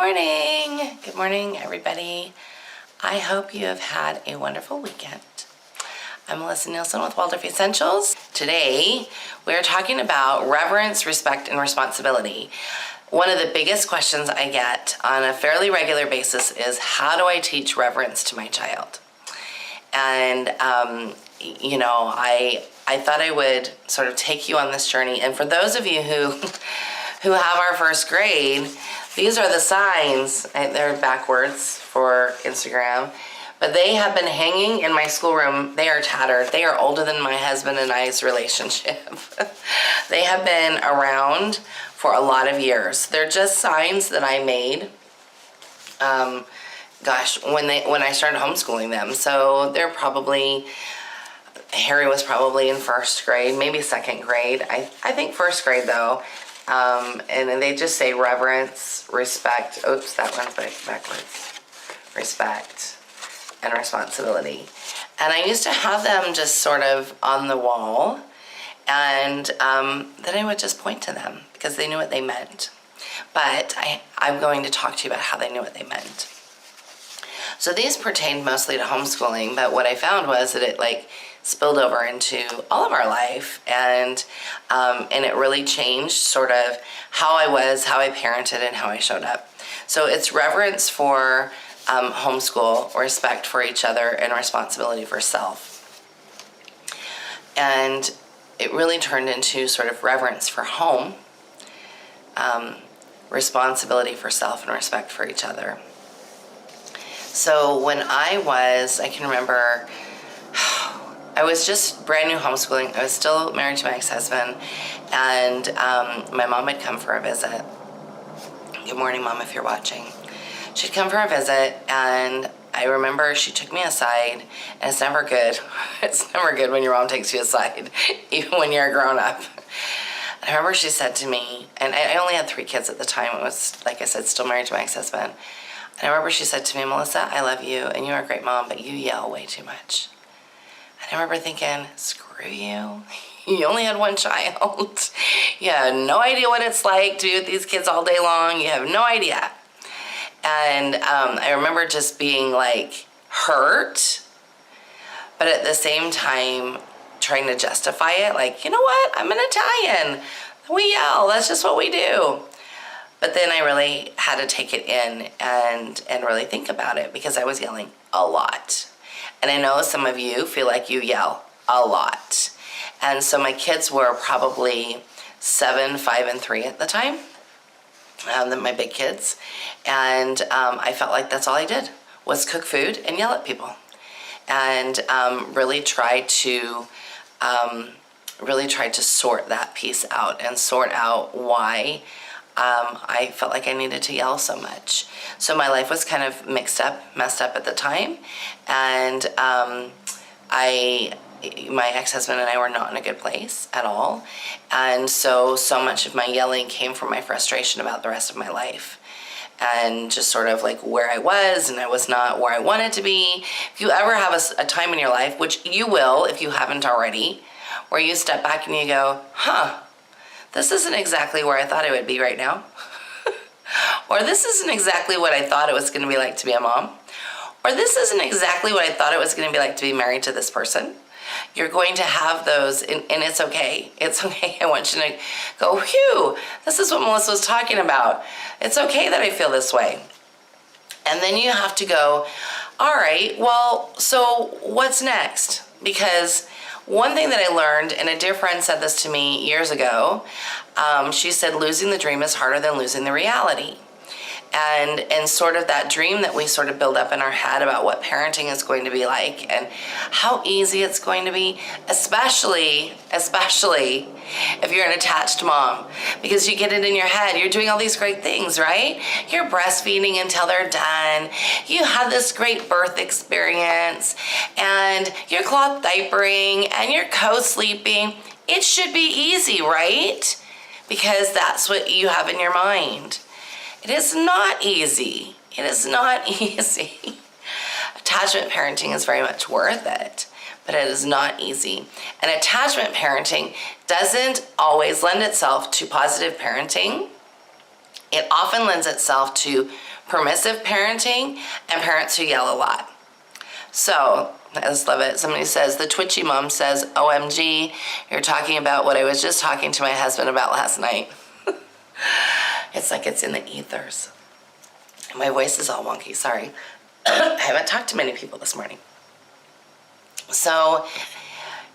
morning. Good morning, everybody. I hope you have had a wonderful weekend. I'm Melisa Nielsen with Waldorf Essentials. Today, we're talking about reverence, respect, and responsibility. One of the biggest questions I get on a fairly regular basis is, how do I teach reverence to my child? And, I thought I would sort of take you on this journey. And for those of you who have our first grade, these are the signs. They're backwards for Instagram, but they have been hanging in my schoolroom. They are tattered. They are older than my husband and I's relationship. They have been around for a lot of years. They're just signs that I made, when I started homeschooling them. So they're probably, Harry was probably in first grade, maybe second grade. I think first grade though. And then they just say reverence, respect. Oops, that one's backwards. Respect and responsibility. And I used to have them just sort of on the wall, and then I would just point to them because they knew what they meant. But I'm going to talk to you about how they knew what they meant. So these pertained mostly to homeschooling, but what I found was that it spilled over into all of our life, and it really changed sort of how I was, how I parented, and how I showed up. So it's reverence for homeschool, respect for each other, and responsibility for self. And it really turned into sort of reverence for home, responsibility for self, and respect for each other. So when I can remember, I was just brand new homeschooling. I was still married to my ex-husband, and my mom had come for a visit. Good morning, Mom, if you're watching. She'd come for a visit, and I remember she took me aside, and it's never good. It's never good when your mom takes you aside, even when you're a grown-up. I remember she said to me, and I only had 3 kids at the time. It was, like I said, still married to my ex-husband. And I remember she said to me, "Melisa, I love you, and you're a great mom, but you yell way too much." And I remember thinking, screw you. You only had 1 child. You have no idea what it's like to be with these kids all day long. You have no idea. And I remember just being hurt, but at the same time trying to justify it. You know what? I'm an Italian. We yell. That's just what we do. But then I really had to take it in and really think about it, because I was yelling a lot. And I know some of you feel like you yell a lot. And so my kids were probably 7, 5, and 3 at the time, my big kids. And I felt like that's all I did, was cook food and yell at people. And really tried to sort that piece out and sort out why I felt like I needed to yell so much. So my life was kind of messed up at the time, and my ex-husband and I were not in a good place at all, and so much of my yelling came from my frustration about the rest of my life, and just sort of where I was, and I was not where I wanted to be. If you ever have a time in your life, which you will if you haven't already, where you step back and you go, this isn't exactly where I thought I would be right now. Or this isn't exactly what I thought it was going to be like to be a mom. Or this isn't exactly what I thought it was going to be like to be married to this person. You're going to have those, and it's okay. It's okay. I want you to go, phew, this is what Melisa was talking about. It's okay that I feel this way. And then you have to go, all right, well, so what's next? Because one thing that I learned, and a dear friend said this to me years ago, she said, losing the dream is harder than losing the reality. And sort of that dream that we sort of build up in our head about what parenting is going to be like and how easy it's going to be, especially if you're an attached mom, because you get it in your head. You're doing all these great things, right? You're breastfeeding until they're done. You had this great birth experience, and you're cloth diapering, and you're co-sleeping. It should be easy, right? Because that's what you have in your mind. It is not easy. It is not easy. Attachment parenting is very much worth it, but it is not easy. And attachment parenting doesn't always lend itself to positive parenting. It often lends itself to permissive parenting, and parents who yell a lot. So, I just love it. Somebody says, the twitchy mom says, OMG, you're talking about what I was just talking to my husband about last night. It's like it's in the ethers. My voice is all wonky, sorry. I haven't talked to many people this morning. So,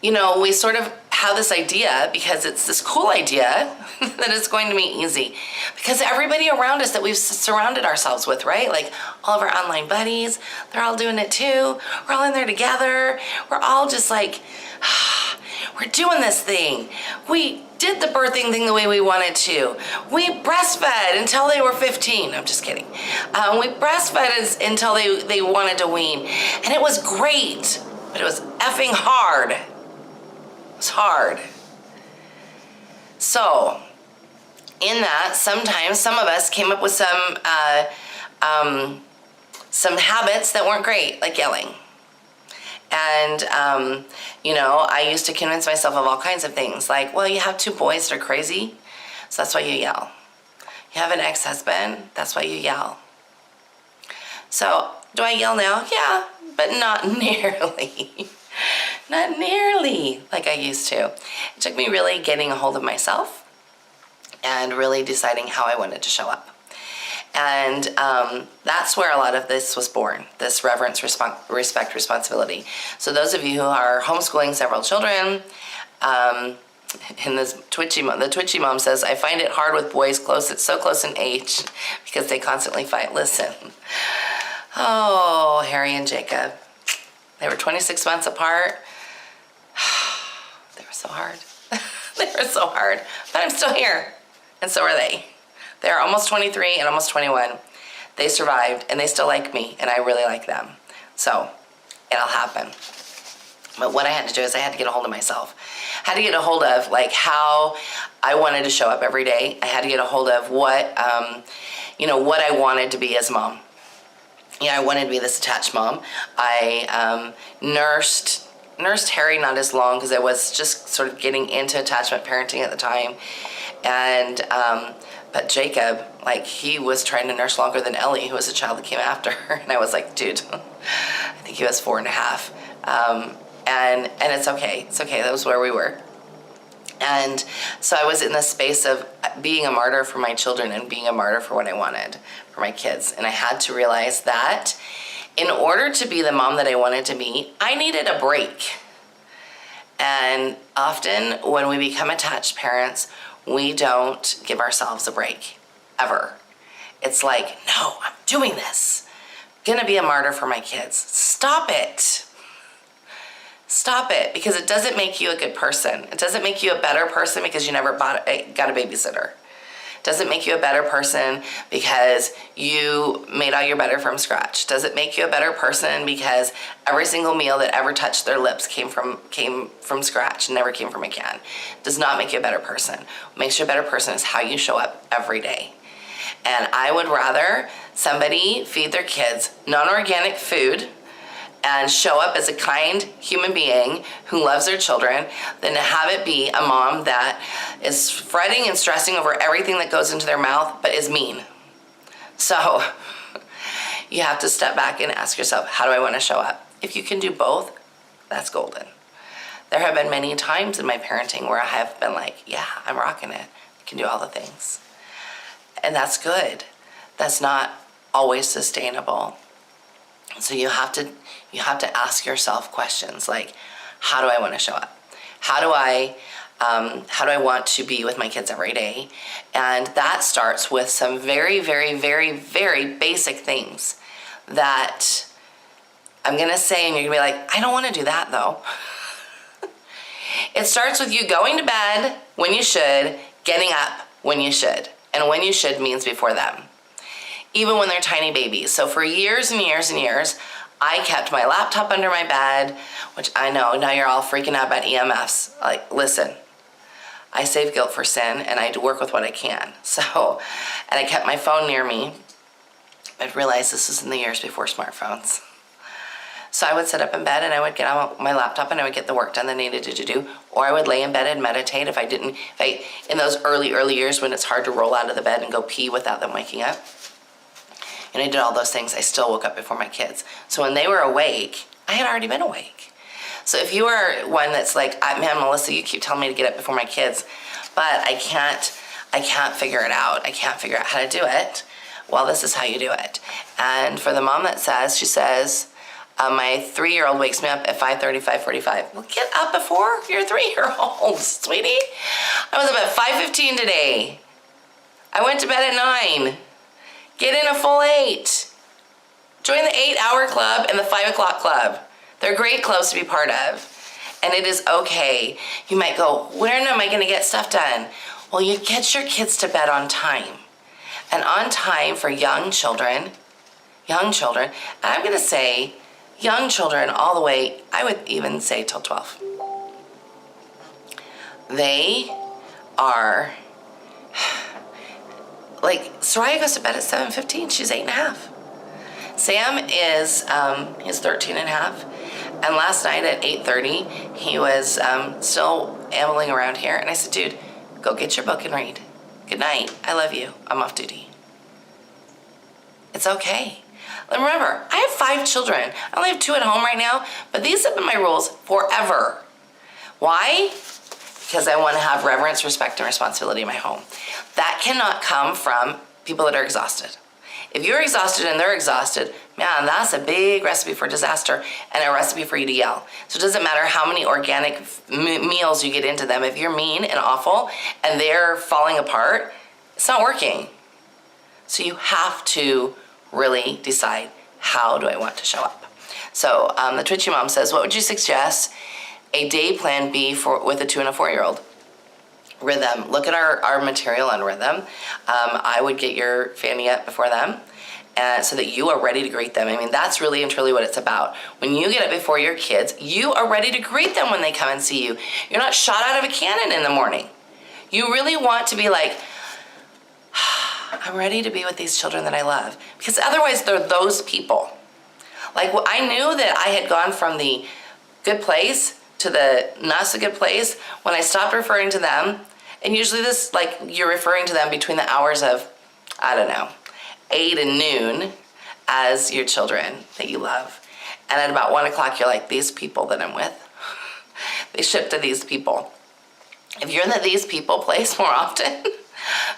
you know, we sort of have this idea, because it's this cool idea, that it's going to be easy. Because everybody around us that we've surrounded ourselves with, right? Like all of our online buddies, they're all doing it too. We're all in there together. We're all just like, we're doing this thing. We did the birthing thing the way we wanted to. We breastfed until they were 15. I'm just kidding. We breastfed until they wanted to wean. And it was great, but it was effing hard. It was hard. So, in that, sometimes some of us came up with some habits that weren't great, like yelling. And, you know, I used to convince myself of all kinds of things, like, well, you have 2 boys that are crazy, so that's why you yell. You have an ex-husband, that's why you yell. So, do I yell now? Yeah, but not nearly. Not nearly like I used to. It took me really getting a hold of myself and really deciding how I wanted to show up. And that's where a lot of this was born, this reverence, respect, responsibility. So those of you who are homeschooling several children, and the twitchy mom says, I find it hard with boys so close in age because they constantly fight. Listen. Oh, Harry and Jacob. They were 26 months apart. They were so hard. They were so hard. But I'm still here. And so are they. They're almost 23 and almost 21. They survived, and they still like me, and I really like them. So, it'll happen. But what I had to do is I had to get a hold of myself. I had to get a hold of, like, how I wanted to show up every day. I had to get a hold of what, what I wanted to be as a mom. Yeah, I wanted to be this attached mom. I nursed Harry not as long because I was just sort of getting into attachment parenting at the time. And, but Jacob, like, he was trying to nurse longer than Ellie, who was a child that came after her. And I was like, dude, I think he was 4.5. And it's okay. It's okay. That was where we were. And so I was in this space of being a martyr for my children and being a martyr for what I wanted for my kids. And I had to realize that in order to be the mom that I wanted to be, I needed a break. And often when we become attached parents, we don't give ourselves a break, ever. It's like, no, I'm doing this. I'm gonna be a martyr for my kids. Stop it. Stop it, because it doesn't make you a good person. It doesn't make you a better person because you never got a babysitter. It doesn't make you a better person because you made all your butter from scratch. It doesn't make you a better person because every single meal that ever touched their lips came from scratch, never came from a can. It does not make you a better person. What makes you a better person is how you show up every day. And I would rather somebody feed their kids non-organic food and show up as a kind human being who loves their children than to have it be a mom that is fretting and stressing over everything that goes into their mouth but is mean. So you have to step back and ask yourself, how do I want to show up? If you can do both, that's golden. There have been many times in my parenting where I have been like, yeah, I'm rocking it. I can do all the things. And that's good. That's not always sustainable. So you have to ask yourself questions like, how do I want to show up? How do I want to be with my kids every day? And that starts with some very, very, very, very basic things that I'm going to say, and you're going to be like, I don't want to do that though. It starts with you going to bed when you should, getting up when you should. And when you should means before them. Even when they're tiny babies. So for years and years and years, I kept my laptop under my bed, which I know, now you're all freaking out about EMFs. Like, listen, I save guilt for sin, and I work with what I can. So, and I kept my phone near me. I realized this was in the years before smartphones. So I would sit up in bed, and I would get on my laptop, and I would get the work done that I needed to do. Or I would lay in bed and meditate in those early years when it's hard to roll out of the bed and go pee without them waking up. and I did all those things. I still woke up before my kids. So when they were awake, I had already been awake. So if you are one that's like, man, Melissa, you keep telling me to get up before my kids, but I can't figure it out. I can't figure out how to do it. Well, this is how you do it. And for the mom that says, she says, my 3-year-old wakes me up at 5:30, 5:45. Well, get up before your 3-year-old, sweetie. I was up at 5:15 today. I went to bed at 9. Get in a full 8. Join the 8-hour club and the 5 o'clock club. They're great clubs to be part of. And it is okay. You might go, when am I going to get stuff done? Well, you get your kids to bed on time. And on time for young children, and I'm going to say young children all the way, I would even say till 12. They are, like, Soraya goes to bed at 7:15. She's 8.5. Sam is, he's 13.5. And last night at 8:30, he was still ambling around here. And I said, dude, go get your book and read. Good night. I love you. I'm off duty. It's okay. And remember, I have 5 children. I only have 2 at home right now, but these have been my rules forever. Why? Because I want to have reverence, respect, and responsibility in my home. That cannot come from people that are exhausted. If you're exhausted and they're exhausted, man, that's a big recipe for disaster and a recipe for you to yell. So it doesn't matter how many organic meals you get into them. If you're mean and awful and they're falling apart, it's not working. So you have to really decide, how do I want to show up? So the Twitchy Mom says, what would you suggest a day plan be with a 2 and a 4-year-old? Rhythm. Look at our material on rhythm. I would get your fanny up before them so that you are ready to greet them. I mean, that's really and truly what it's about. When you get up before your kids, you are ready to greet them when they come and see you. You're not shot out of a cannon in the morning. You really want to be like, I'm ready to be with these children that I love. Because otherwise they're those people. Like, I knew that I had gone from the good place to the not so good place when I stopped referring to them. And usually this, like, you're referring to them between the hours of, I don't know, 8 and noon as your children that you love. And at about 1 o'clock, you're like, these people that I'm with, they ship to these people. If you're in the these people place more often,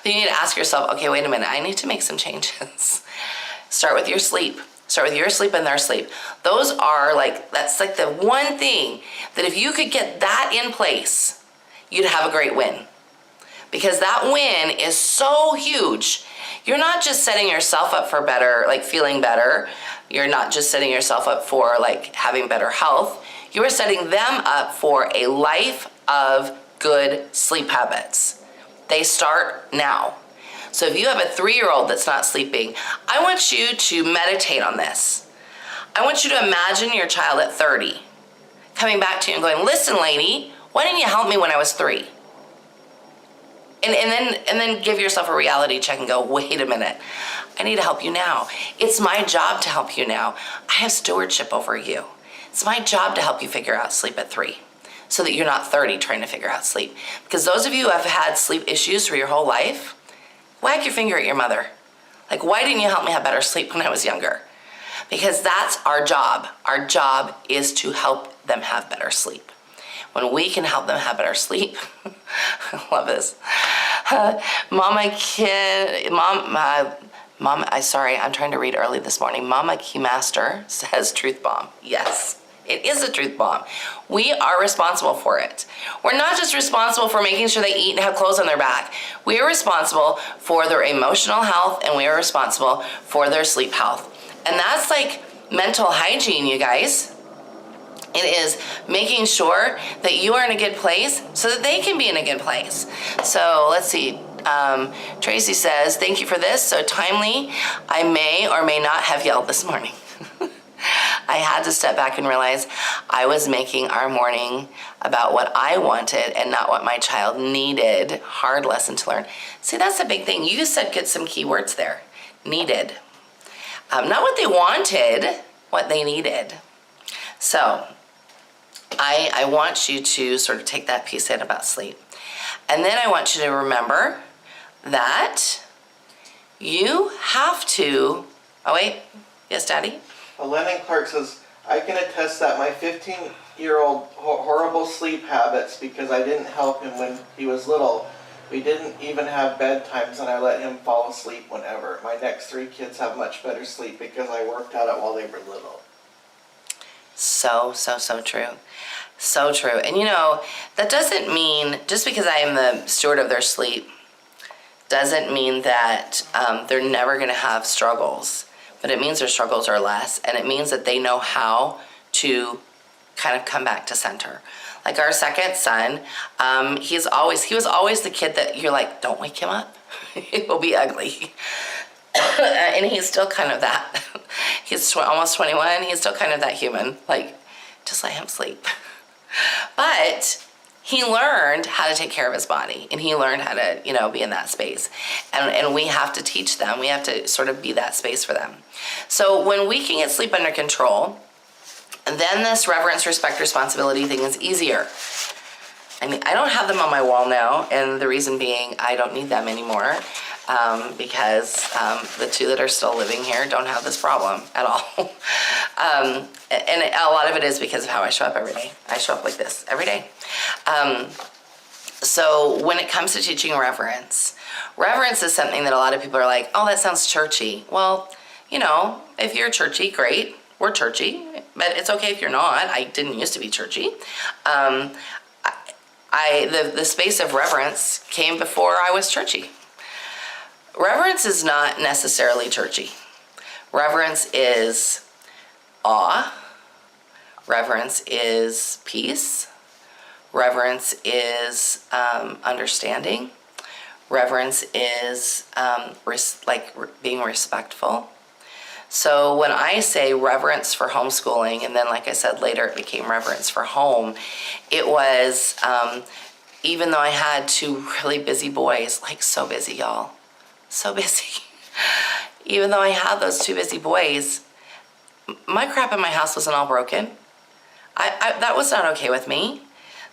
then you need to ask yourself, okay, wait a minute, I need to make some changes. Start with your sleep. Start with your sleep and their sleep. Those are like, that's like the one thing that if you could get that in place, you'd have a great win. Because that win is so huge. You're not just setting yourself up for better, like feeling better. You're not just setting yourself up for like having better health. You are setting them up for a life of good sleep habits. They start now. So if you have a 3-year-old that's not sleeping, I want you to meditate on this. I want you to imagine your child at 30 coming back to you and going, listen, lady, why didn't you help me when I was 3? And then give yourself a reality check and go, wait a minute, I need to help you now. It's my job to help you now. I have stewardship over you. It's my job to help you figure out sleep at 3 so that you're not 30 trying to figure out sleep. Because those of you who have had sleep issues for your whole life, whack your finger at your mother. Like, why didn't you help me have better sleep when I was younger? Because that's our job. Our job is to help them have better sleep. When we can help them have better sleep, I love this. Sorry, I'm trying to read early this morning. Mama Keymaster says truth bomb. Yes, it is a truth bomb. We are responsible for it. We're not just responsible for making sure they eat and have clothes on their back. We are responsible for their emotional health, and we are responsible for their sleep health. And that's like mental hygiene, you guys. It is making sure that you are in a good place so that they can be in a good place. So let's see. Tracy says, thank you for this. So timely. I may or may not have yelled this morning. I had to step back and realize I was making our morning about what I wanted and not what my child needed. Hard lesson to learn. See, that's a big thing. You just said get some key words there. Needed. Not what they wanted, what they needed. So I want you to sort of take that piece in about sleep. And then I want you to remember that you have to Oh, wait. Yes, Daddy? Lennon Clark says, I can attest that my 15-year-old horrible sleep habits because I didn't help him when he was little. We didn't even have bedtimes and I let him fall asleep whenever. My next 3 kids have much better sleep because I worked at it while they were little. So true. So true. And that doesn't mean, just because I am the steward of their sleep, doesn't mean that they're never going to have struggles. But it means their struggles are less, and it means that they know how to kind of come back to center. Like our second son, he was always the kid that you're like, don't wake him up. It will be ugly. And he's still kind of that. He's almost 21. He's still kind of that human. Like, just let him sleep. But he learned how to take care of his body, and he learned how to, be in that space. And we have to teach them. We have to sort of be that space for them. So when we can get sleep under control, then this reverence, respect, responsibility thing is easier. I mean, I don't have them on my wall now, and the reason being I don't need them anymore, because the 2 that are still living here don't have this problem at all. And a lot of it is because of how I show up every day. I show up like this every day. So when it comes to teaching reverence is something that a lot of people are like, oh, that sounds churchy. Well, if you're churchy, great. We're churchy, but it's okay if you're not. I didn't used to be churchy. The space of reverence came before I was churchy. Reverence is not necessarily churchy. Reverence is awe. Reverence is peace. Reverence is understanding. Reverence is being respectful. So when I say reverence for homeschooling, and then like I said later it became reverence for home, it was, even though I had 2 really busy boys, like so busy, y'all, so busy. Even though I had those 2 busy boys, my crap in my house wasn't all broken. That was not okay with me.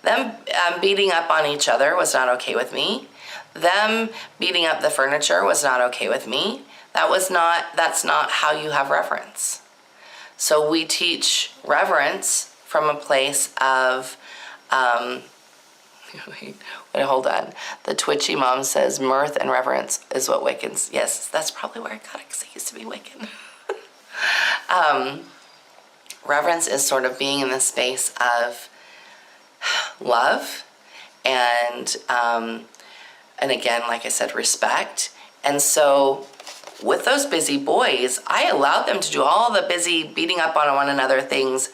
Them beating up on each other was not okay with me. Them beating up the furniture was not okay with me. That's not how you have reverence. So we teach reverence from a place of, wait, hold on. The twitchy mom says mirth and reverence is what Wiccans, yes, that's probably where I got it, because I used to be Wiccan. Reverence is sort of being in the space of love and again, like I said, respect. And so with those busy boys, I allowed them to do all the busy beating up on one another things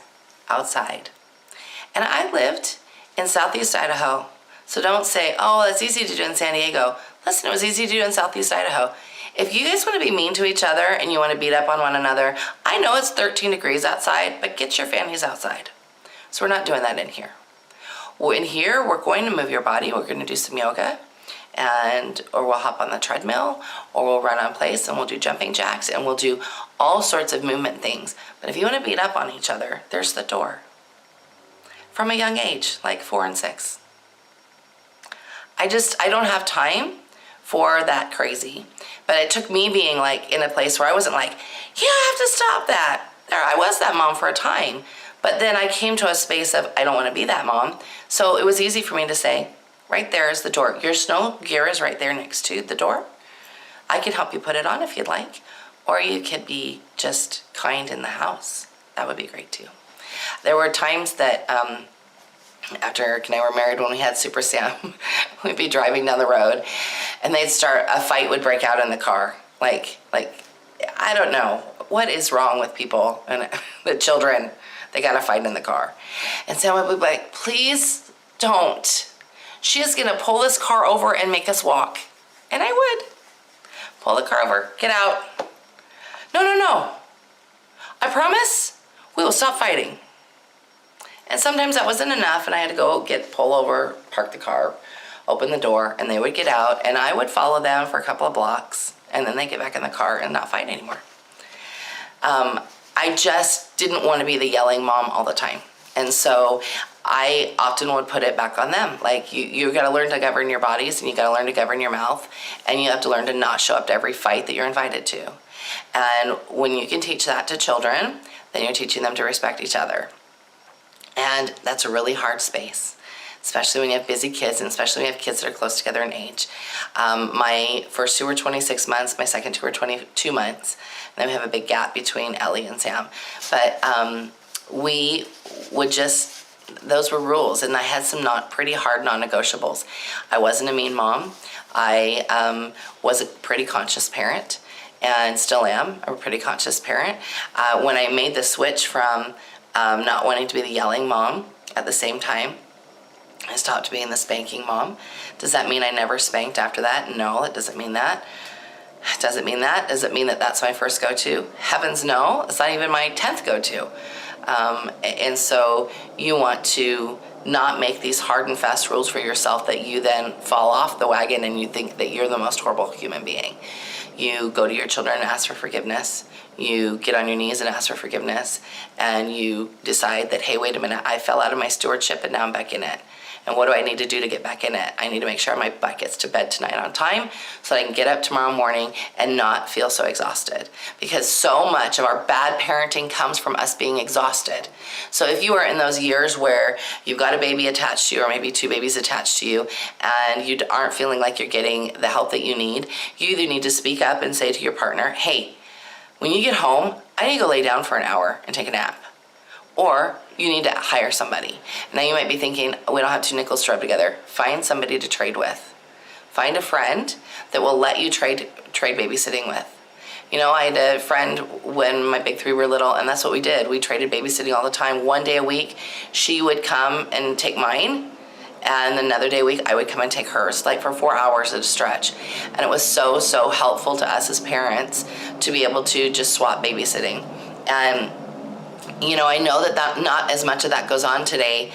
outside. And I lived in Southeast Idaho. So don't say, oh, it's easy to do in San Diego. Listen, it was easy to do in Southeast Idaho. If you guys want to be mean to each other and you want to beat up on one another, I know it's 13 degrees outside, but get your families outside. So we're not doing that in here. Well, in here, we're going to move your body. We're going to do some yoga, or we'll hop on the treadmill, or we'll run on place, and we'll do jumping jacks, and we'll do all sorts of movement things. But if you want to beat up on each other, there's the door. From a young age, like 4 and 6. I don't have time for that crazy. But it took me being like in a place where I wasn't like, yeah, I have to stop that. There, I was that mom for a time. But then I came to a space of, I don't want to be that mom. So it was easy for me to say, right there is the door. Your snow gear is right there next to the door. I can help you put it on if you'd like. Or you could be just kind in the house. That would be great too. There were times that after Eric and I were married, when we had Super Sam, we'd be driving down the road and a fight would break out in the car. Like I don't know what is wrong with people and the children. They got to fight in the car. And Sam would be like, please don't. She is going to pull this car over and make us walk. And I would. Pull the car over. Get out. No. I promise we will stop fighting. And sometimes that wasn't enough, and I had to go pull over, park the car, open the door, and they would get out, and I would follow them for a couple of blocks, and then they get back in the car and not fight anymore. I just didn't want to be the yelling mom all the time. And so I often would put it back on them. Like, you got to learn to govern your bodies, and you got to learn to govern your mouth, and you have to learn to not show up to every fight that you're invited to. And when you can teach that to children, then you're teaching them to respect each other. And that's a really hard space, especially when you have busy kids, and especially when you have kids that are close together in age. My first two were 26 months, my second two were 22 months, and then we have a big gap between Ellie and Sam. But we would just, those were rules, and I had some pretty hard non-negotiables. I wasn't a mean mom. I was a pretty conscious parent, and still am a pretty conscious parent. When I made the switch from not wanting to be the yelling mom at the same time, I stopped being the spanking mom. Does that mean I never spanked after that? No, it doesn't mean that. It doesn't mean that. Does it mean that that's my first go-to? Heavens no, it's not even my 10th go-to. And so you want to not make these hard and fast rules for yourself that you then fall off the wagon and you think that you're the most horrible human being. You go to your children and ask for forgiveness. You get on your knees and ask for forgiveness, and you decide that, hey, wait a minute, I fell out of my stewardship and now I'm back in it. And what do I need to do to get back in it? I need to make sure my butt gets to bed tonight on time so that I can get up tomorrow morning and not feel so exhausted. Because so much of our bad parenting comes from us being exhausted. So if you are in those years where you've got a baby attached to you, or maybe two babies attached to you, and you aren't feeling like you're getting the help that you need, you either need to speak up and say to your partner, hey, when you get home, I need to go lay down for an hour and take a nap. Or you need to hire somebody. Now you might be thinking, we don't have two nickels to rub together. Find somebody to trade with. Find a friend that will let you trade babysitting with. You know, I had a friend when my big three were little, and that's what we did. We traded babysitting all the time. One day a week, she would come and take mine, and another day a week, I would come and take hers, like for 4 hours at a stretch. And it was so, so helpful to us as parents to be able to just swap babysitting. And you know, I know that not as much of that goes on today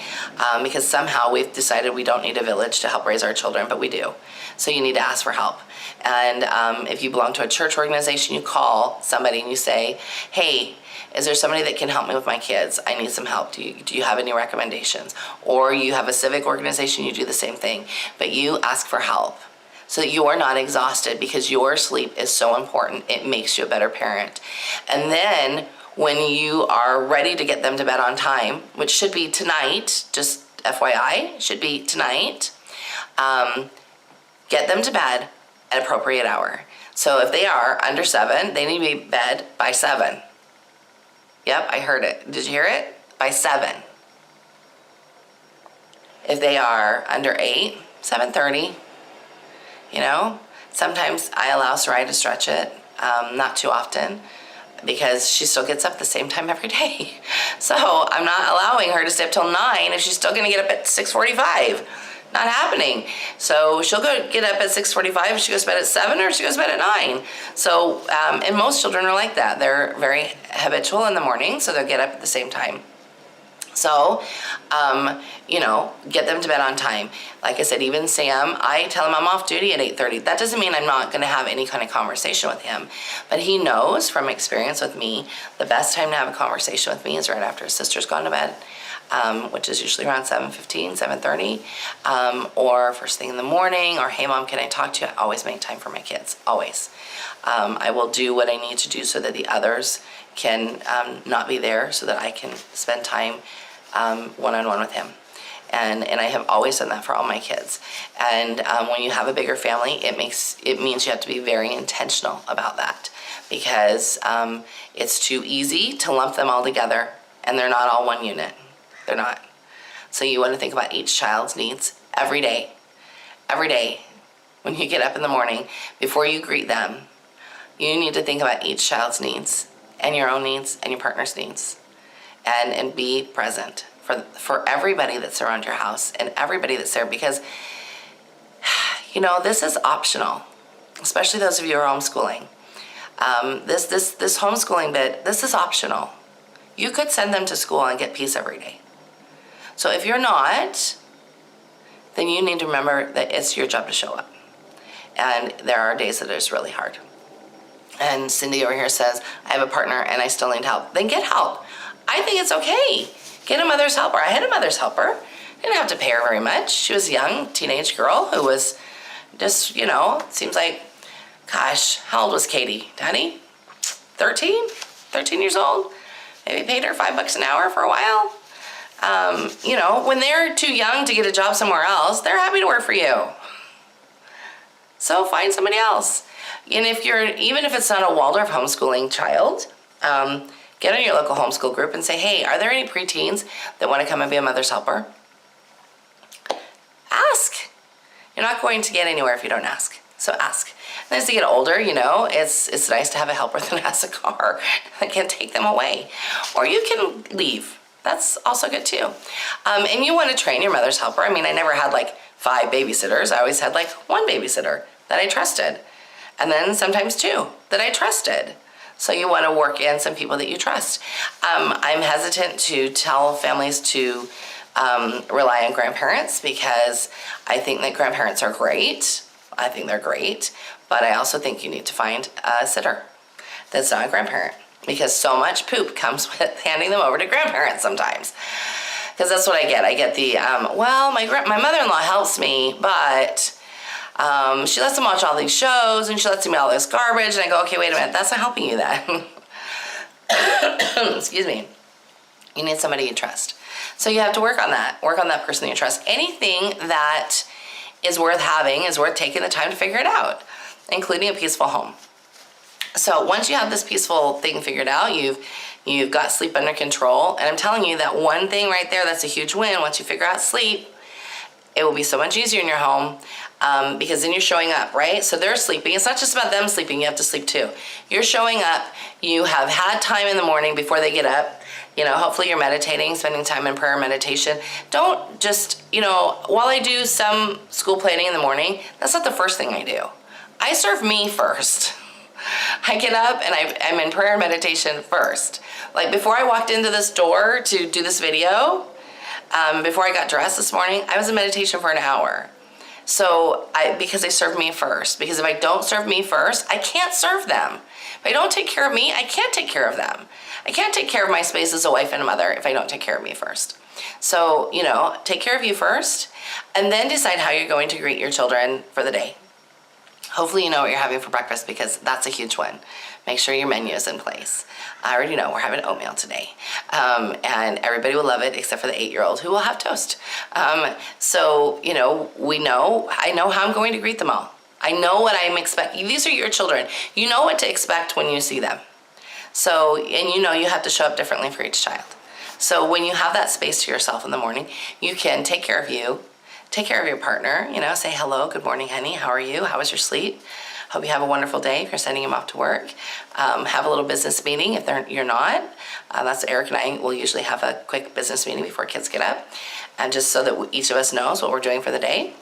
because somehow we've decided we don't need a village to help raise our children, but we do. So you need to ask for help. And if you belong to a church organization, you call somebody and you say, hey, is there somebody that can help me with my kids? I need some help. Do you have any recommendations? Or you have a civic organization, you do the same thing. But you ask for help so that you're not exhausted, because your sleep is so important. It makes you a better parent. And then when you are ready to get them to bed on time, which should be tonight, just FYI, should be tonight, get them to bed at an appropriate hour. So if they are under 7, they need to be in bed by 7. Yep, I heard it. Did you hear it? By 7. If they are under 8, 7:30, you know, sometimes I allow Sarai to stretch it, not too often, because she still gets up the same time every day. So I'm not allowing her to stay up till 9 if she's still gonna get up at 6:45. Not happening. So she'll go get up at 6:45 if she goes to bed at 7, or she goes to bed at 9. So, and most children are like that. They're very habitual in the morning, so they'll get up at the same time. So, you know, get them to bed on time. Like I said, even Sam, I tell him I'm off duty at 8:30. That doesn't mean I'm not going to have any kind of conversation with him. But he knows from experience with me, the best time to have a conversation with me is right after his sister's gone to bed, which is usually around 7:15, 7:30, or first thing in the morning, or hey mom, can I talk to you? I always make time for my kids, always. I will do what I need to do so that the others can not be there, so that I can spend time one-on-one with him. And I have always done that for all my kids. And when you have a bigger family, it means you have to be very intentional about that, because it's too easy to lump them all together, and they're not all one unit. They're not. So you want to think about each child's needs every day. Every day, when you get up in the morning, before you greet them, you need to think about each child's needs, and your own needs, and your partner's needs, and be present for everybody that's around your house and everybody that's there, because you know, this is optional, especially those of you who are homeschooling. This homeschooling bit, this is optional. You could send them to school and get peace every day. So if you're not, then you need to remember that it's your job to show up. And there are days that it's really hard. And Cindy over here says, I have a partner and I still need help. Then get help. I think it's okay Get a mother's helper. I had a mother's helper. Didn't have to pay her very much. She was a young teenage girl who was just, seems like, gosh, how old was Katie? Honey? 13? 13 years old? Maybe paid her $5 an hour for a while. When they're too young to get a job somewhere else, they're happy to work for you. So find somebody else. And even if it's not a Waldorf homeschooling child, get on your local homeschool group and say, hey, are there any preteens that want to come and be a mother's helper? Ask. You're not going to get anywhere if you don't ask. So ask. And as they get older, it's nice to have a helper that has a car that can take them away. Or you can leave. That's also good too. And you want to train your mother's helper. I mean, I never had like 5 babysitters. I always had like 1 babysitter that I trusted. And then sometimes 2 that I trusted. So you want to work in some people that you trust. I'm hesitant to tell families to rely on grandparents because I think that grandparents are great. I think they're great. But I also think you need to find a sitter that's not a grandparent, because so much poop comes with handing them over to grandparents sometimes. Because that's what I get. I get the, my mother-in-law helps me, but she lets them watch all these shows and she lets them eat all this garbage. And I go, okay, wait a minute, that's not helping you then. Excuse me. You need somebody you trust. So you have to work on that person you trust. Anything that is worth having is worth taking the time to figure it out, including a peaceful home. So once you have this peaceful thing figured out, you've got sleep under control. And I'm telling you that one thing right there, that's a huge win. Once you figure out sleep, it will be so much easier in your home because then you're showing up, right? So they're sleeping. It's not just about them sleeping. You have to sleep too. You're showing up. You have had time in the morning before they get up. Hopefully you're meditating, spending time in prayer, meditation. Don't just, while I do some school planning in the morning, that's not the first thing I do. I serve me first. I get up and I'm in prayer and meditation first. Like before I walked into this door to do this video, before I got dressed this morning, I was in meditation for an hour. So because they serve me first. Because if I don't serve me first, I can't serve them. If I don't take care of me, I can't take care of them. I can't take care of my space as a wife and a mother if I don't take care of me first. So, take care of you first and then decide how you're going to greet your children for the day. Hopefully you know what you're having for breakfast because that's a huge one. Make sure your menu is in place. I already know we're having oatmeal today. And everybody will love it except for the 8-year-old who will have toast. I know how I'm going to greet them all. I know what I'm expecting. These are your children. You know what to expect when you see them. So, and you have to show up differently for each child. So when you have that space to yourself in the morning, you can take care of you. Take care of your partner, say hello, good morning, honey, how are you? How was your sleep? Hope you have a wonderful day if you're sending them off to work. Have a little business meeting if you're not. That's Eric and I will usually have a quick business meeting before kids get up. And just so that each of us knows what we're doing for the day.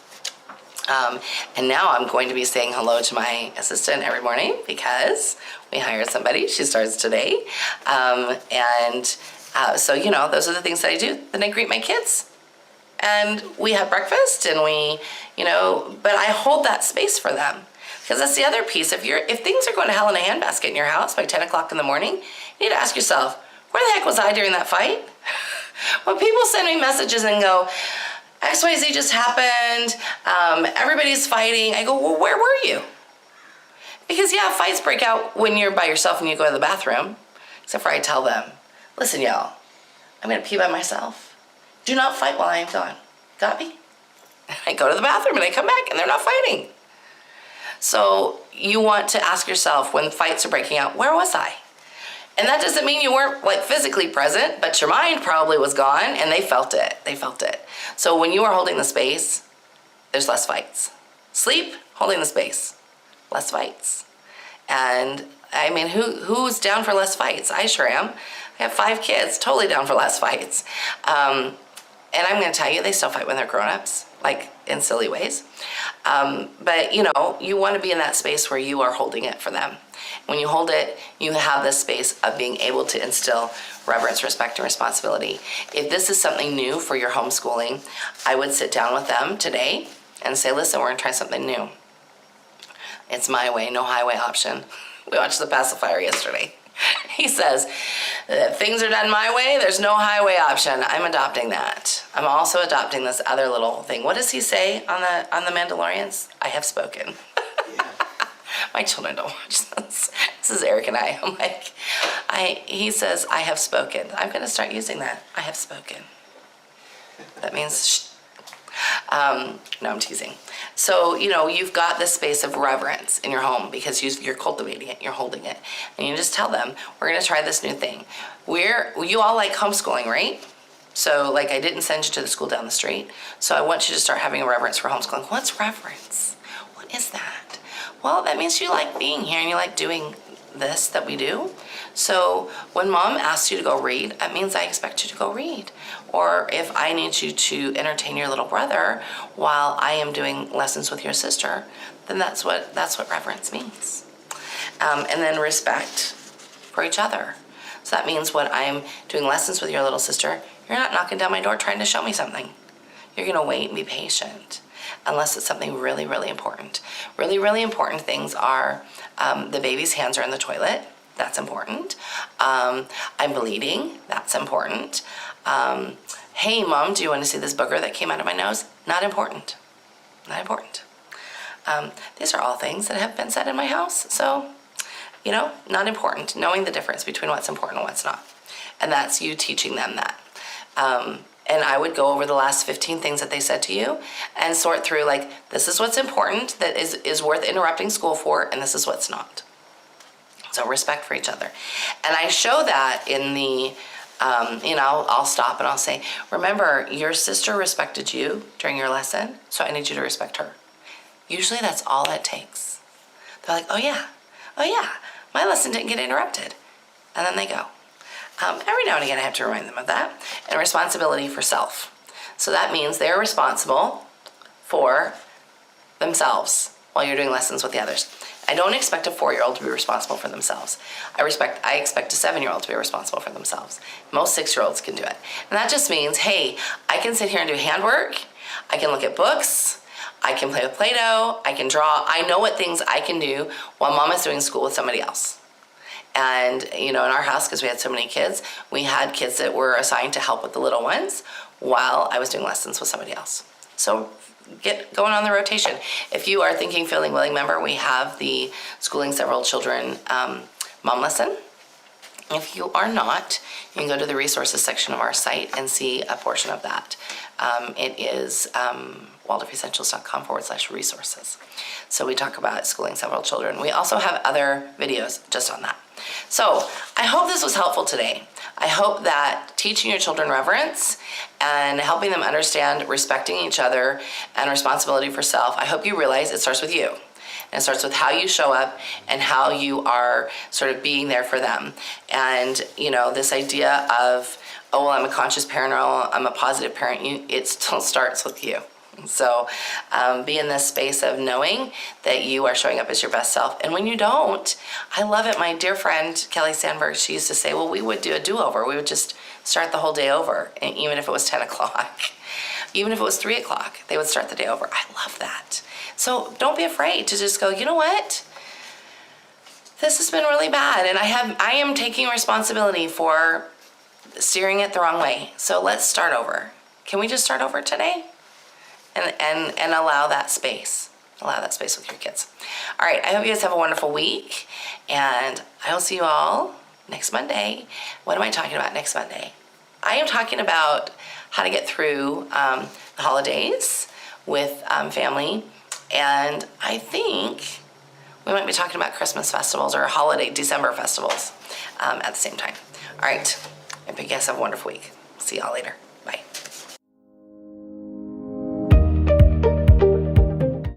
And now I'm going to be saying hello to my assistant every morning because we hired somebody. She starts today. So those are the things that I do. Then I greet my kids. And we have breakfast and but I hold that space for them. Because that's the other piece. If things are going to hell in a handbasket in your house by 10 o'clock in the morning, you need to ask yourself, where the heck was I during that fight? When people send me messages and go, XYZ just happened, everybody's fighting, I go, well, where were you? Because fights break out when you're by yourself and you go to the bathroom. Except for I tell them, listen, y'all, I'm going to pee by myself. Do not fight while I am gone. Got me? I go to the bathroom and I come back and they're not fighting. So you want to ask yourself when fights are breaking out, where was I? And that doesn't mean you weren't physically present, but your mind probably was gone and they felt it. So when you are holding the space, there's less fights. Sleep, holding the space, less fights. And I mean, who's down for less fights? I sure am. I have 5 kids, totally down for less fights. And I'm going to tell you, they still fight when they're grown-ups, in silly ways. But, you want to be in that space where you are holding it for them. When you hold it, you have this space of being able to instill reverence, respect, and responsibility. If this is something new for your homeschooling, I would sit down with them today and say, listen, we're going to try something new. It's my way, no highway option. We watched The Pacifier yesterday. He says, things are done my way, there's no highway option. I'm adopting that. I'm also adopting this other little thing. What does he say on the Mandalorians? I have spoken. Yeah. My children don't watch this. This is Eric and I. I'm like, he says, I have spoken. I'm going to start using that. I have spoken. That means, shh. No, I'm teasing. So, you've got this space of reverence in your home because you're cultivating it, you're holding it. And you just tell them, we're going to try this new thing. You all like homeschooling, right? So, I didn't send you to the school down the street. So I want you to start having a reverence for homeschooling. What's reverence? What is that? Well, that means you like being here and you like doing this that we do. So when mom asks you to go read, that means I expect you to go read. Or if I need you to entertain your little brother while I am doing lessons with your sister, then that's what reverence means. And then respect for each other. So that means when I'm doing lessons with your little sister, you're not knocking down my door trying to show me something. You're going to wait and be patient unless it's something really, really important. Really, really important things are the baby's hands are in the toilet. That's important. I'm bleeding. That's important. Hey, Mom, do you want to see this booger that came out of my nose? Not important. Not important. These are all things that have been said in my house. So, not important. Knowing the difference between what's important and what's not. And that's you teaching them that. And I would go over the last 15 things that they said to you and sort through, this is what's important that is worth interrupting school for, and this is what's not. So respect for each other. And I show that in the, I'll stop and I'll say, remember, your sister respected you during your lesson, so I need you to respect her. Usually that's all it takes. They're like, oh yeah, my lesson didn't get interrupted. And then they go. Every now and again I have to remind them of that. And responsibility for self. So that means they're responsible for themselves while you're doing lessons with the others. I don't expect a 4-year-old to be responsible for themselves. I expect a 7-year-old to be responsible for themselves. Most 6-year-olds can do it. And that just means, hey, I can sit here and do handwork. I can look at books. I can play with Play-Doh. I can draw. I know what things I can do while mom is doing school with somebody else. And, in our house, because we had so many kids, we had kids that were assigned to help with the little ones while I was doing lessons with somebody else. So get going on the rotation. If you are thinking, feeling, willing member, we have the Schooling Several Children mom lesson. If you are not, you can go to the resources section of our site and see a portion of that. It is waldorfessentials.com/resources. So we talk about schooling several children. We also have other videos just on that. So I hope this was helpful today. I hope that teaching your children reverence and helping them understand respecting each other and responsibility for self, I hope you realize it starts with you. And it starts with how you show up and how you are sort of being there for them. And, this idea of, oh, well, I'm a conscious parent or I'm a positive parent, it still starts with you. So be in this space of knowing that you are showing up as your best self. And when you don't, I love it. My dear friend, Kelly Sandberg, she used to say, well, we would do a do-over. We would just start the whole day over. And even if it was 10 o'clock, even if it was 3 o'clock, they would start the day over. I love that. So don't be afraid to just go, you know what? This has been really bad. And I am taking responsibility for steering it the wrong way. So let's start over. Can we just start over today? And allow that space. Allow that space with your kids. All right, I hope you guys have a wonderful week. And I will see you all next Monday. What am I talking about next Monday? I am talking about how to get through the holidays with family. And I think we might be talking about Christmas festivals or holiday December festivals at the same time. All right, I hope you guys have a wonderful week. See y'all later.